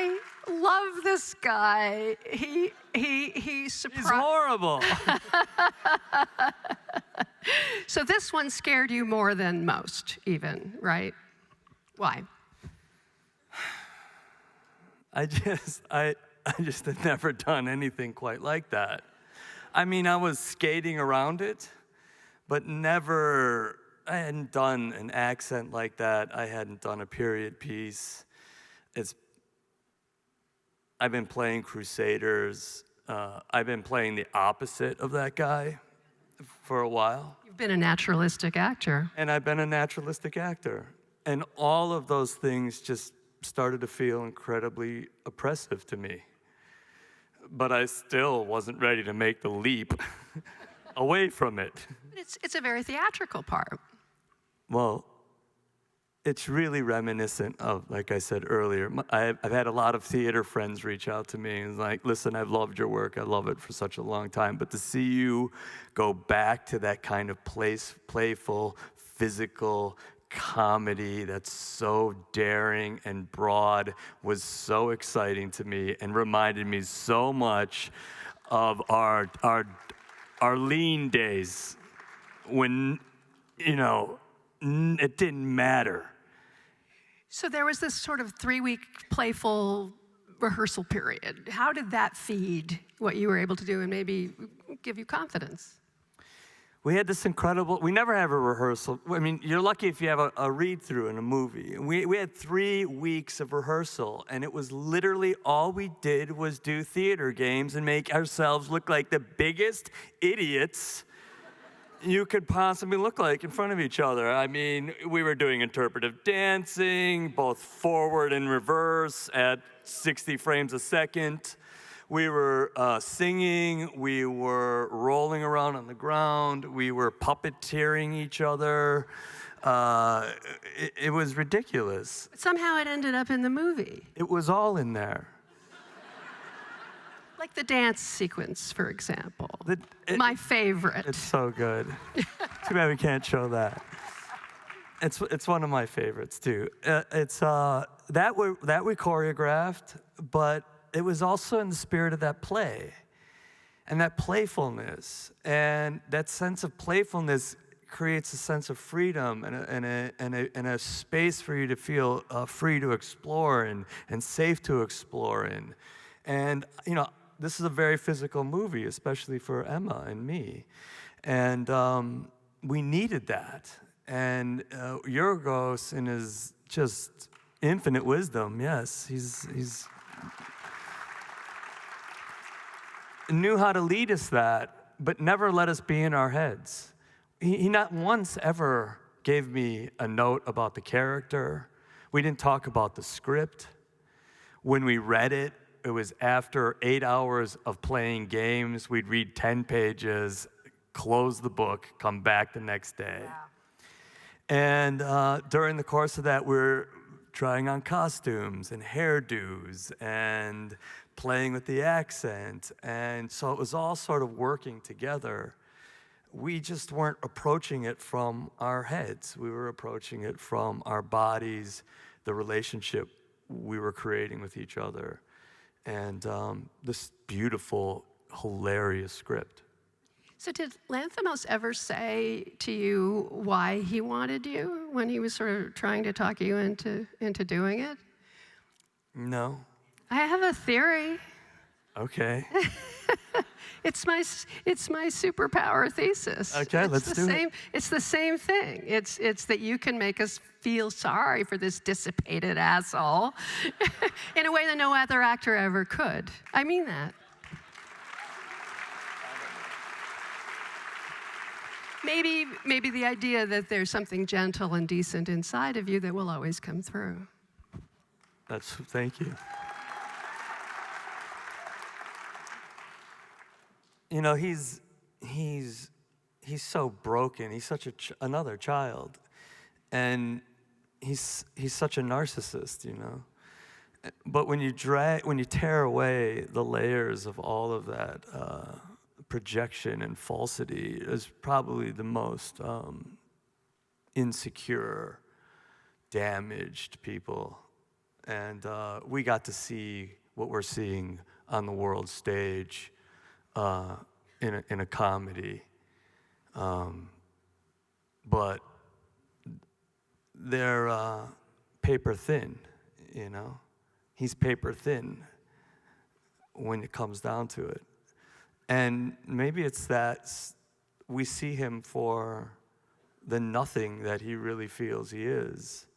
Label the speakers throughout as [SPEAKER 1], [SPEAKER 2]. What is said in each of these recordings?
[SPEAKER 1] I love this guy. He surprised.
[SPEAKER 2] He's horrible.
[SPEAKER 1] So this one scared you more than most, even, right? Why?
[SPEAKER 2] I just had never done anything quite like that. I mean, I was skating around it, but never, I hadn't done an accent like that. I hadn't done a period piece. I've been playing Crusaders. I've been playing the opposite of that guy for a while.
[SPEAKER 1] You've been a naturalistic actor.
[SPEAKER 2] And I've been a naturalistic actor. And all of those things just started to feel incredibly oppressive to me. But I still wasn't ready to make the leap away from it.
[SPEAKER 1] It's a very theatrical part.
[SPEAKER 2] Well, it's really reminiscent of, like I said earlier, I've had a lot of theater friends reach out to me and like, listen, I've loved your work. I love it for such a long time. But to see you go back to that kind of playful, physical comedy that's so daring and broad was so exciting to me and reminded me so much of our lean days when, you know, it didn't matter.
[SPEAKER 1] So there was this sort of 3-week playful rehearsal period. How did that feed what you were able to do and maybe give you confidence?
[SPEAKER 2] We had this incredible, we never have a rehearsal. I mean, you're lucky if you have a read-through in a movie. We had 3 weeks of rehearsal, and it was literally all we did was do theater games and make ourselves look like the biggest idiots you could possibly look like in front of each other. I mean, we were doing interpretive dancing, both forward and reverse at 60 frames a second. We were singing, we were rolling around on the ground, we were puppeteering each other. It was ridiculous.
[SPEAKER 1] But somehow it ended up in the movie.
[SPEAKER 2] It was all in there.
[SPEAKER 1] Like the dance sequence, for example. My favorite.
[SPEAKER 2] It's so good. Too bad we can't show that. It's one of my favorites too. It's that we choreographed, but it was also in the spirit of that play, and that playfulness, and that sense of playfulness creates a sense of freedom and a space for you to feel free to explore and safe to explore in, and you know. This is a very physical movie, especially for Emma and me. And we needed that. And Yorgos, in his just infinite wisdom, yes, he's knew how to lead us that, but never let us be in our heads. He not once ever gave me a note about the character. We didn't talk about the script. When we read it, it was after 8 hours of playing games. We'd read 10 pages, close the book, come back the next day. Yeah. And during the course of that, we're trying on costumes and hairdos and playing with the accent. And so it was all sort of working together. We just weren't approaching it from our heads. We were approaching it from our bodies, the relationship we were creating with each other. And this beautiful, hilarious script.
[SPEAKER 1] So did Lanthimos ever say to you why he wanted you when he was sort of trying to talk you into doing it?
[SPEAKER 2] No.
[SPEAKER 1] I have a theory.
[SPEAKER 2] Okay.
[SPEAKER 1] It's my superpower thesis.
[SPEAKER 2] Okay, let's do it.
[SPEAKER 1] It's the same thing. It's that you can make us feel sorry for this dissipated asshole in a way that no other actor ever could. I mean that. Maybe the idea that there's something gentle and decent inside of you that will always come through.
[SPEAKER 2] Thank you. You know, he's so broken. He's such another child, and he's such a narcissist, you know. But when you tear away the layers of all of that projection and falsity, is probably the most insecure, damaged people And we got to see what we're seeing on the world stage in a comedy. But they're paper thin, you know? He's paper thin when it comes down to it. And maybe it's that we see him for the nothing that he really feels he is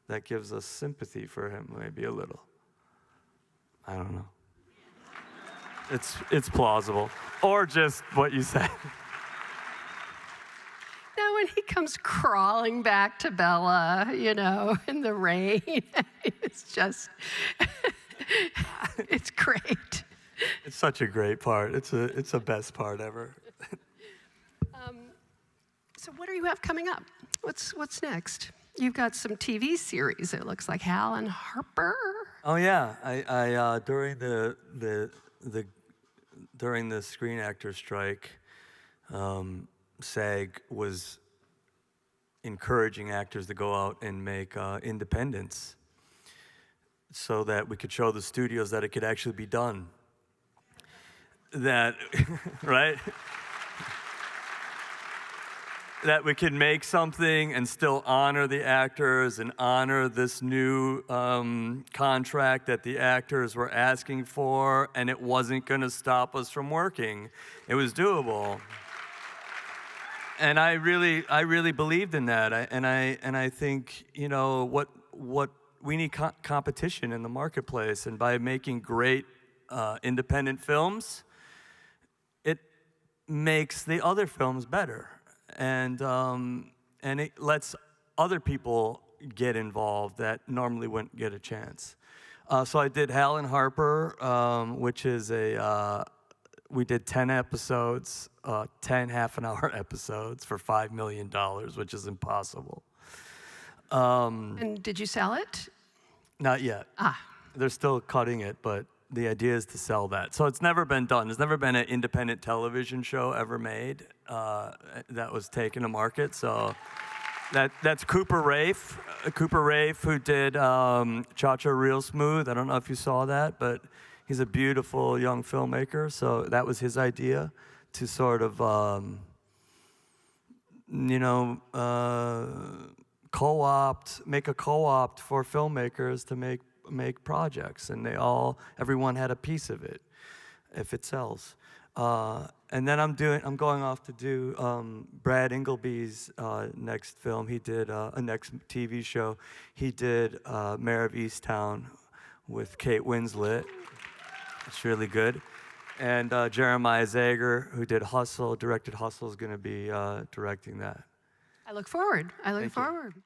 [SPEAKER 2] that gives us sympathy for him, maybe a little. I don't know. It's plausible. Or just what you said.
[SPEAKER 1] Now, when he comes crawling back to Bella, you know, in the rain, it's just, it's great.
[SPEAKER 2] It's such a great part. It's the best part ever.
[SPEAKER 1] So what do you have coming up? What's next? You've got some TV series, it looks like. Hal and Harper.
[SPEAKER 2] Oh yeah, I during the Screen Actors strike, SAG was encouraging actors to go out and make independents so that we could show the studios that it could actually be done. That, right? That we could make something and still honor the actors and honor this new contract that the actors were asking for, and it wasn't going to stop us from working. It was doable. And I really believed in that. I think, you know, what we need competition in the marketplace, and by making great independent films, it makes the other films better. And it lets other people get involved that normally wouldn't get a chance. So I did Hal and Harper, which is we did 10 episodes, 10 half-an-hour episodes for $5 million, which is impossible.
[SPEAKER 1] And did you sell it?
[SPEAKER 2] Not yet. They're still cutting it, but the idea is to sell that. So it's never been done. There's never been an independent television show ever made that was taken to market. So that's Cooper Raiff. Cooper Raiff, who did Cha-Cha Real Smooth. I don't know if you saw that, but he's a beautiful young filmmaker. So that was his idea to sort of, make a co-opt for filmmakers to make projects, and everyone had a piece of it if it sells. And then I'm going off to do Brad Ingleby's next film. He did a next TV show. He did Mayor of Easttown with Kate Winslet. It's really good. And Jeremiah Zager, who directed Hustle, is going to be directing that.
[SPEAKER 1] I look forward.
[SPEAKER 2] Thank you.